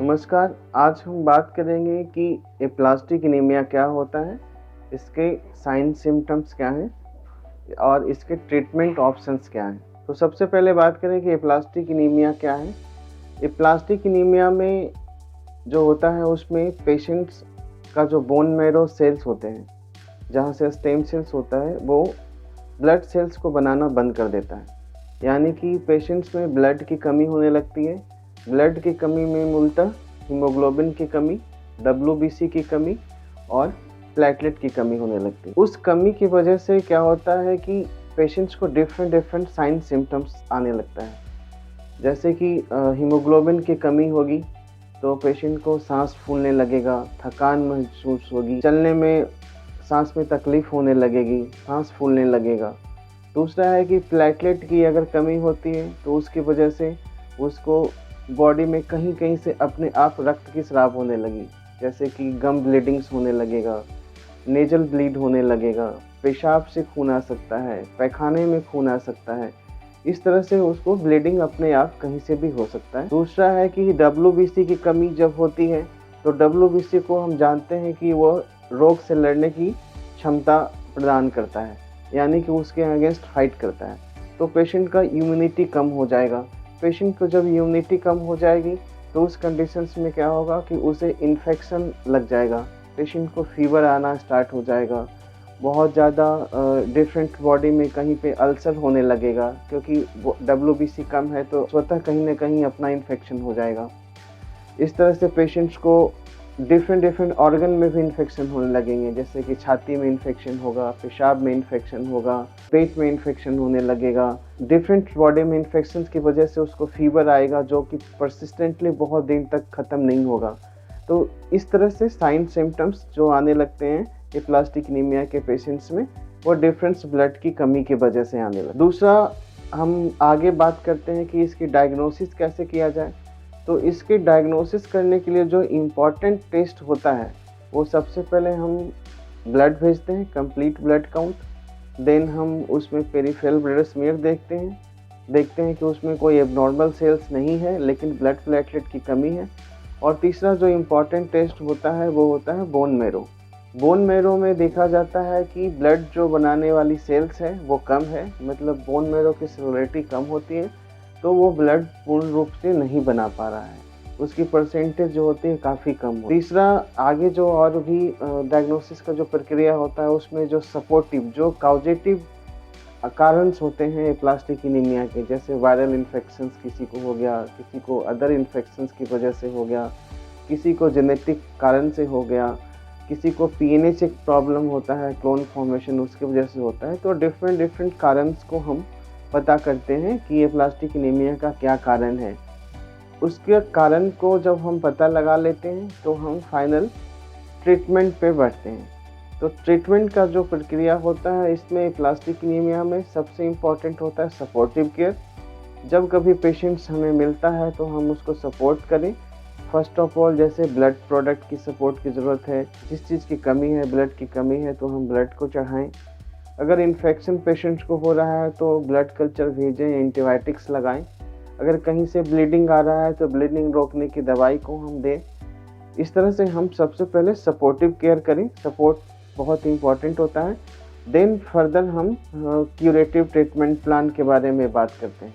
नमस्कार, आज हम बात करेंगे कि एप्लास्टिक एनीमिया क्या होता है, इसके साइन सिम्पटम्स क्या हैं और इसके ट्रीटमेंट ऑप्शंस क्या हैं। तो सबसे पहले बात करें कि एप्लास्टिक एनीमिया क्या है। एप्लास्टिक एनीमिया में जो होता है उसमें पेशेंट्स का जो बोन मैरो सेल्स होते हैं, जहाँ से स्टेम सेल्स होता है, वो ब्लड सेल्स को बनाना बंद कर देता है। यानी कि पेशेंट्स में ब्लड की कमी होने लगती है। ब्लड की कमी में मूलतः हीमोग्लोबिन की कमी, WBC की कमी और प्लेटलेट की कमी होने लगती है। उस कमी की वजह से क्या होता है कि पेशेंट्स को डिफरेंट साइन सिम्टम्स आने लगता है। जैसे कि हीमोग्लोबिन की कमी होगी तो पेशेंट को सांस फूलने लगेगा, थकान महसूस होगी, चलने में सांस में तकलीफ होने लगेगी, सांस फूलने लगेगा। दूसरा है कि प्लेटलेट की अगर कमी होती है तो उसकी वजह से उसको बॉडी में कहीं कहीं से अपने आप रक्त की स्राव होने लगी, जैसे कि गम ब्लीडिंग्स होने लगेगा, नेजल ब्लीड होने लगेगा, पेशाब से खून आ सकता है, पैखाने में खून आ सकता है। इस तरह से उसको ब्लीडिंग अपने आप कहीं से भी हो सकता है। दूसरा है कि WBC की कमी जब होती है तो WBC को हम जानते हैं कि वह रोग से लड़ने की क्षमता प्रदान करता है, यानी कि उसके अगेंस्ट फाइट करता है। तो पेशेंट का इम्यूनिटी कम हो जाएगा। पेशेंट को जब इम्यूनिटी कम हो जाएगी तो उस कंडीशंस में क्या होगा कि उसे इन्फेक्शन लग जाएगा, पेशेंट को फीवर आना स्टार्ट हो जाएगा, बहुत ज़्यादा डिफरेंट बॉडी में कहीं पे अल्सर होने लगेगा, क्योंकि WBC कम है तो स्वतः कहीं ना कहीं अपना इन्फेक्शन हो जाएगा। इस तरह से पेशेंट्स को डिफरेंट ऑर्गन में भी इन्फेक्शन होने लगेंगे, जैसे कि छाती में इन्फेक्शन होगा, पेशाब में इन्फेक्शन होगा, पेट में इन्फेक्शन होने लगेगा। डिफरेंट बॉडी में इन्फेक्शन की वजह से उसको फीवर आएगा, जो कि परसिस्टेंटली बहुत दिन तक ख़त्म नहीं होगा। तो इस तरह से साइन सिम्टम्स जो आने लगते हैं एप्लास्टिक एनीमिया के पेशेंट्स में, वो डिफरेंस ब्लड की कमी की वजह से आने लगता है। दूसरा, हम आगे बात करते हैं कि इसकी डायग्नोसिस कैसे किया जाए। तो इसके डायग्नोसिस करने के लिए जो इम्पॉर्टेंट टेस्ट होता है, वो सबसे पहले हम ब्लड भेजते हैं, कंप्लीट ब्लड काउंट। देन हम उसमें पेरिफेरल ब्लड स्मीयर देखते हैं कि उसमें कोई एबनॉर्मल सेल्स नहीं है, लेकिन ब्लड प्लेटलेट की कमी है। और तीसरा जो इम्पॉर्टेंट टेस्ट होता है वो होता है बोन मैरो। बोन मैरो में देखा जाता है कि ब्लड जो बनाने वाली सेल्स है वो कम है, मतलब बोन मैरो की सेलुलरिटी कम होती है, तो वो ब्लड पूर्ण रूप से नहीं बना पा रहा है, उसकी परसेंटेज जो होती है काफ़ी कम होती है। तीसरा, आगे जो और भी डायग्नोसिस का जो प्रक्रिया होता है उसमें जो सपोर्टिव, जो काउजेटिव कारण होते हैं एप्लास्टिक एनीमिया के, जैसे वायरल इन्फेक्शंस किसी को हो गया, किसी को अदर इन्फेक्शंस की वजह से हो गया, किसी को जेनेटिक कारण से हो गया, किसी को PNH एक प्रॉब्लम होता है, क्लोन फॉर्मेशन, उसकी वजह से होता है। तो डिफरेंट कारण को हम पता करते हैं कि एप्लास्टिक एनीमिया का क्या कारण है। उसके कारण को जब हम पता लगा लेते हैं तो हम फाइनल ट्रीटमेंट पे बढ़ते हैं। तो ट्रीटमेंट का जो प्रक्रिया होता है, इसमें एप्लास्टिक एनीमिया में सबसे इम्पॉर्टेंट होता है सपोर्टिव केयर। जब कभी पेशेंट्स हमें मिलता है तो हम उसको सपोर्ट करें। फर्स्ट ऑफ ऑल, जैसे ब्लड प्रोडक्ट की सपोर्ट की ज़रूरत है, जिस चीज़ की कमी है, ब्लड की कमी है, तो हम ब्लड को चढ़ाएं। अगर इन्फेक्शन पेशेंट्स को हो रहा है तो ब्लड कल्चर भेजें, एंटीबायोटिक्स लगाएं। अगर कहीं से ब्लीडिंग आ रहा है तो ब्लीडिंग रोकने की दवाई को हम दें। इस तरह से हम सबसे पहले सपोर्टिव केयर करें, सपोर्ट बहुत इम्पॉर्टेंट होता है। देन फर्दर हम क्यूरेटिव ट्रीटमेंट प्लान के बारे में बात करते हैं।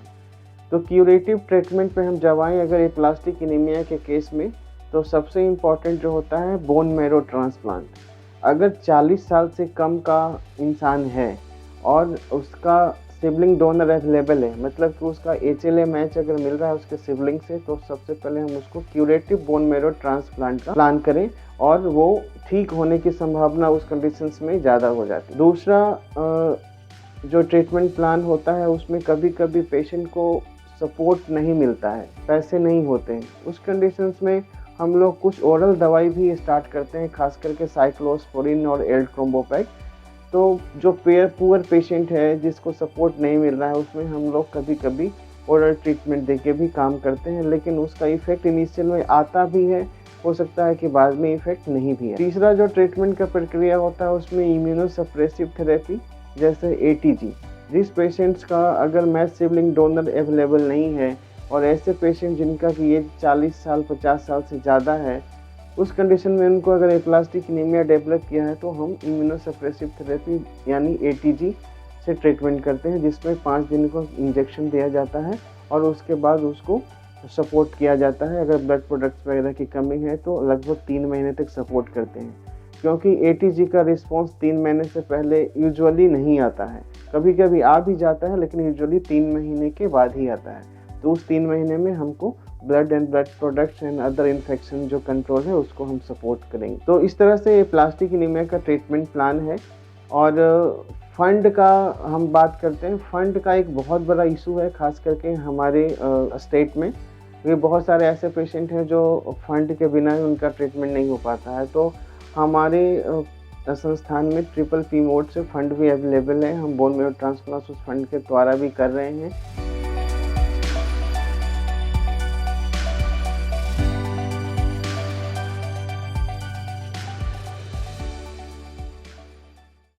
तो क्यूरेटिव ट्रीटमेंट पे हम जब आएँ अगर एप्लास्टिक एनीमिया के केस में, तो सबसे इम्पॉर्टेंट जो होता है बोन मैरो ट्रांसप्लांट। अगर 40 साल से कम का इंसान है और उसका सिबलिंग डोनर अवेलेबल है, मतलब कि उसका HLA मैच अगर मिल रहा है उसके सिबलिंग से, तो सबसे पहले हम उसको क्यूरेटिव बोन मैरो ट्रांसप्लांट का प्लान करें और वो ठीक होने की संभावना उस कंडीशंस में ज़्यादा हो जाती है। दूसरा जो ट्रीटमेंट प्लान होता है उसमें कभी कभी पेशेंट को सपोर्ट नहीं मिलता है, पैसे नहीं होते हैं। उस कंडीशंस में हम लोग कुछ ओरल दवाई भी स्टार्ट करते हैं, खास करके साइक्लोस्पोरिन और एल्ट्रोम्बोपैक। तो जो पुअर पेशेंट है जिसको सपोर्ट नहीं मिल रहा है, उसमें हम लोग कभी कभी ओरल ट्रीटमेंट देके भी काम करते हैं, लेकिन उसका इफेक्ट इनिशियल में आता भी है, हो सकता है कि बाद में इफेक्ट नहीं भी है। तीसरा जो ट्रीटमेंट का प्रक्रिया होता है उसमें इम्यूनोसप्रेसिव थेरेपी, जैसे ATG। जिस पेशेंट्स का अगर मैच सिबलिंग डोनर अवेलेबल नहीं है और ऐसे पेशेंट जिनका कि एज 40 साल 50 साल से ज़्यादा है, उस कंडीशन में उनको अगर एप्लास्टिक एनीमिया डेवलप किया है तो हम इम्यूनोसप्रेसिव थेरेपी यानी एटीजी से ट्रीटमेंट करते हैं, जिसमें 5 दिन को इंजेक्शन दिया जाता है और उसके बाद उसको सपोर्ट किया जाता है। अगर ब्लड प्रोडक्ट्स वगैरह की कमी है तो लगभग 3 महीने तक सपोर्ट करते हैं, क्योंकि एटीजी का रिस्पॉन्स 3 महीने से पहले यूजुअली नहीं आता है। कभी कभी आ भी जाता है लेकिन यूजुअली 3 महीने के बाद ही आता है। तो उस 3 महीने में हमको blood and blood products and other infection जो कंट्रोल है उसको हम सपोर्ट करेंगे। तो इस तरह से एप्लास्टिक एनीमिया का ट्रीटमेंट प्लान है। और फंड का हम बात करते हैं, फंड का एक बहुत बड़ा इशू है खास करके हमारे स्टेट में। ये बहुत सारे ऐसे पेशेंट हैं जो फंड के बिना ही उनका ट्रीटमेंट नहीं हो पाता है। तो हमारे संस्थान में ट्रिपल पी मोड से फंड भी अवेलेबल है। हम बोन मैरो ट्रांसप्लांट उस फंड के द्वारा भी कर रहे हैं।